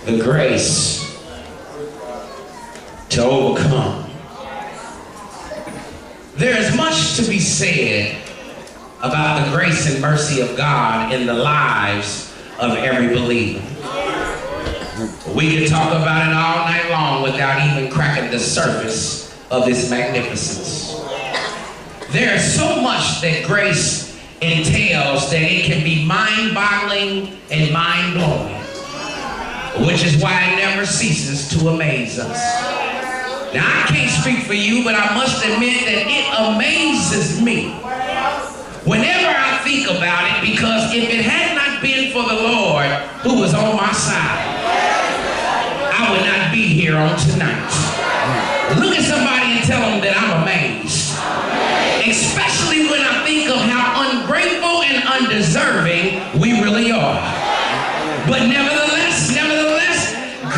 the grace to overcome. There is much to be said about the grace and mercy of God in the lives of every believer. We can talk about it all night long without even cracking the surface of its magnificence. There is so much that grace entails that it can be mind-boggling and mind-blowing, which is why it never ceases to amaze us. Now, I can't speak for you, but I must admit that it amazes me whenever I think about it, because if it had not been for the Lord who was on my side, I would not be here on tonight. Look at somebody and tell them that I'm amazed. Especially when I think of how ungrateful and undeserving we really are. But nevertheless,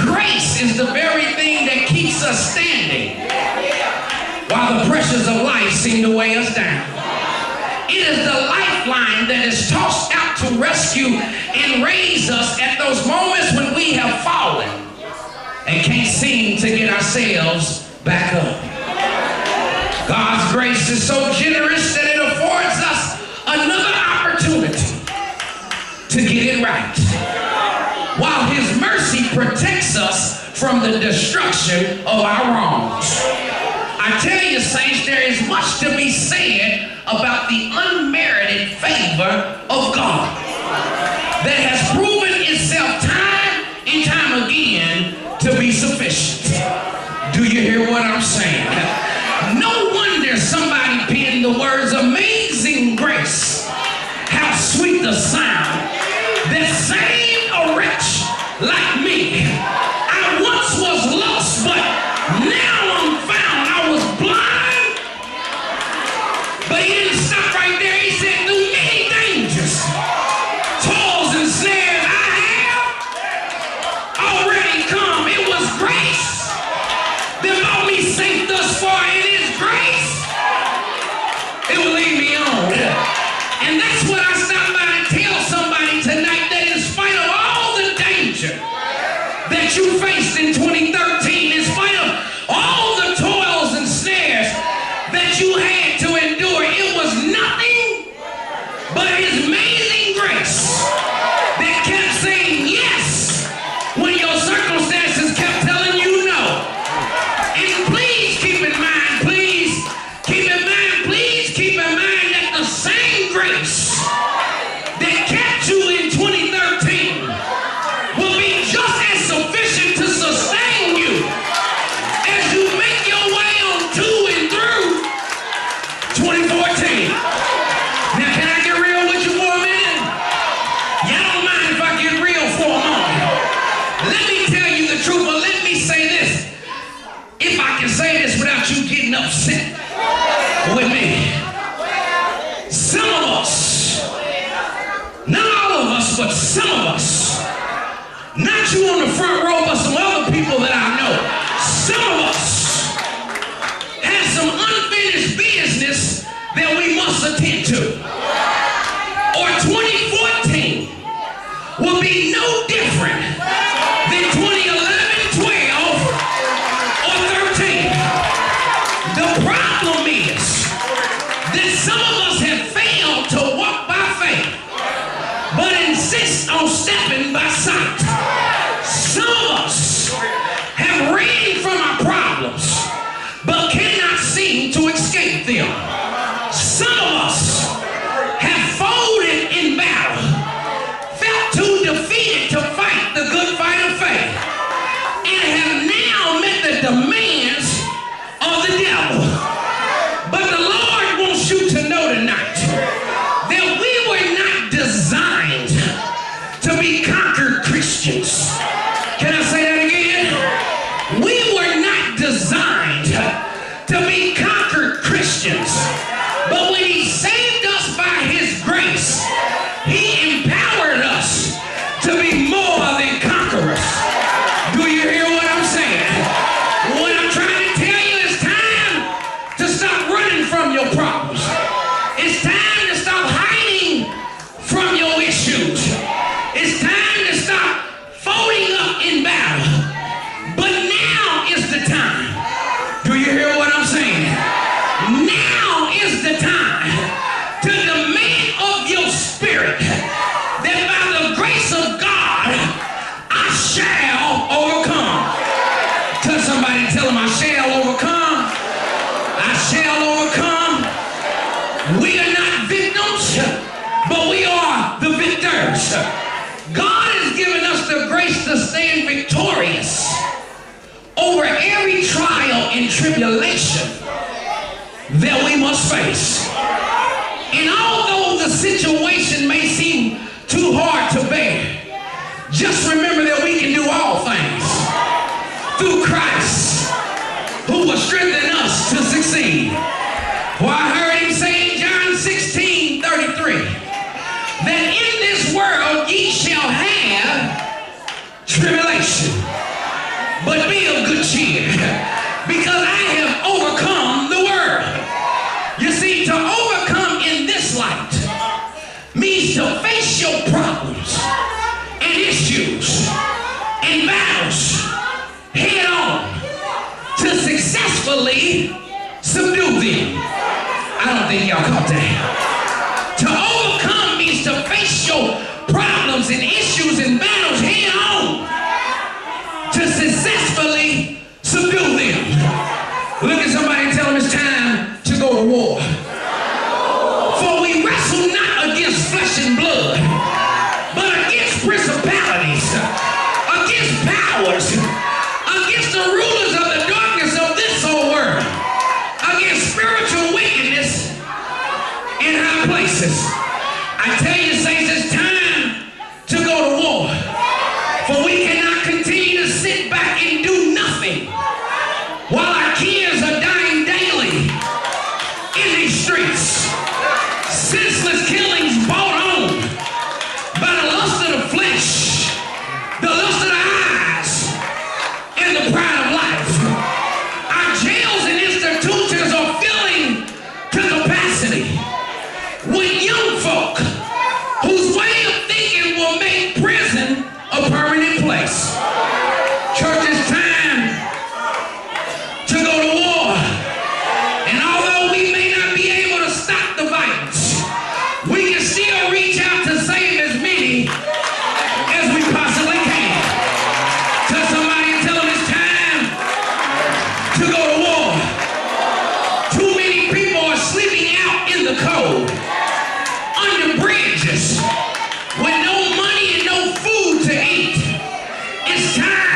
grace is the very thing that keeps us standing while the pressures of life seem to weigh us down. It is the lifeline that is tossed out to rescue and raise us at those moments when we have fallen and can't seem to get ourselves back up. God's grace is so generous that it affords us another opportunity to get it right, while His mercy protects us from the destruction of our wrongs. I tell you, saints, there is much to be said about the unmerited favor of God that has proven itself time and time again to be sufficient. Do you hear what I'm saying? No wonder somebody penned the words, "Amazing grace, how sweet the sound that saved a wretch like me. I once was lost, but now I'm found. I was blind." But He didn't stop right there. He said, "Through many dangers, toils and snares I have already come." It was grace that brought me safe thus far. It is grace. It will lead me on. And that's what I stopped by to tell somebody tonight, that in spite of all the danger that you faced in 2013, in spite of all the toils and snares that you had to endure, it was nothing but His amazing grace that kept saying yes when your circumstances kept telling you no. And please keep in mind that the same grace that kept you in 2013 will be just as sufficient to sustain you as you make your way on to and through 2014. Now, can I get real with you for a minute? Y'all don't mind if I get real for a moment. Let me tell you the truth, but let me say this. If I can say this without you getting upset with me. Some of us, not all of us, but some of us, not you on the front row, but some other people that I know, some of us have some unfinished business that we must attend to. Or 2014 will be no different than 2011, 12, or 13. The problem is that some of us have failed to walk by faith, but insist on stepping by sight. Some of us have ran from our problems, but cannot seem to escape them. Some of us have folded in battle, felt too defeated to fight the good fight of faith, and have now met the demands of the devil. But the Lord wants you to know tonight that we were not designed to be conquered Christians. Can I say that again? We were not designed to be conquered Christians. But when He saved us by His grace, He empowered us to be more than conquerors. Do you hear what I'm saying? What I'm trying to tell you, it's time to stop running from your problems. It's time to stop hiding from your issues. It's time to stop folding up in battle. victorious over every trial and tribulation that we must face. And although the situation may seem too hard to bear, just remember that we can do all things through Christ, who will strengthen us to succeed. For I heard him say in John 16:33, that in this world ye shall have tribulation, but be of good cheer, because I have overcome the world. You see, to overcome in this light means to face your problems and issues and battles head on, to successfully subdue them. I don't think y'all caught that. To overcome means to face your problems and issues and battles head on, to successfully subdue them. Look at somebody and tell them it's time to go to war. For we wrestle not against flesh and blood, but against principalities, against powers, against the rulers of the darkness of this whole world, against spiritual wickedness in high places. I tell you, saints, it's time to go to war. For we cannot continue to sit back and do nothing while our kids are dying daily in these streets. Senseless killings brought on by the lust of the flesh, the lust of the eyes, and the pride of life. Our jails and institutions are filling to capacity with young folk whose way of thinking will make prison a permanent place. Church, it's time to go to war. And although we may not be able to stop the violence, we can still reach out to save as many as we possibly can. Tell somebody and tell them it's time to go to war. Too many people are sleeping out in the cold, under bridges, with no money and no food to eat. It's time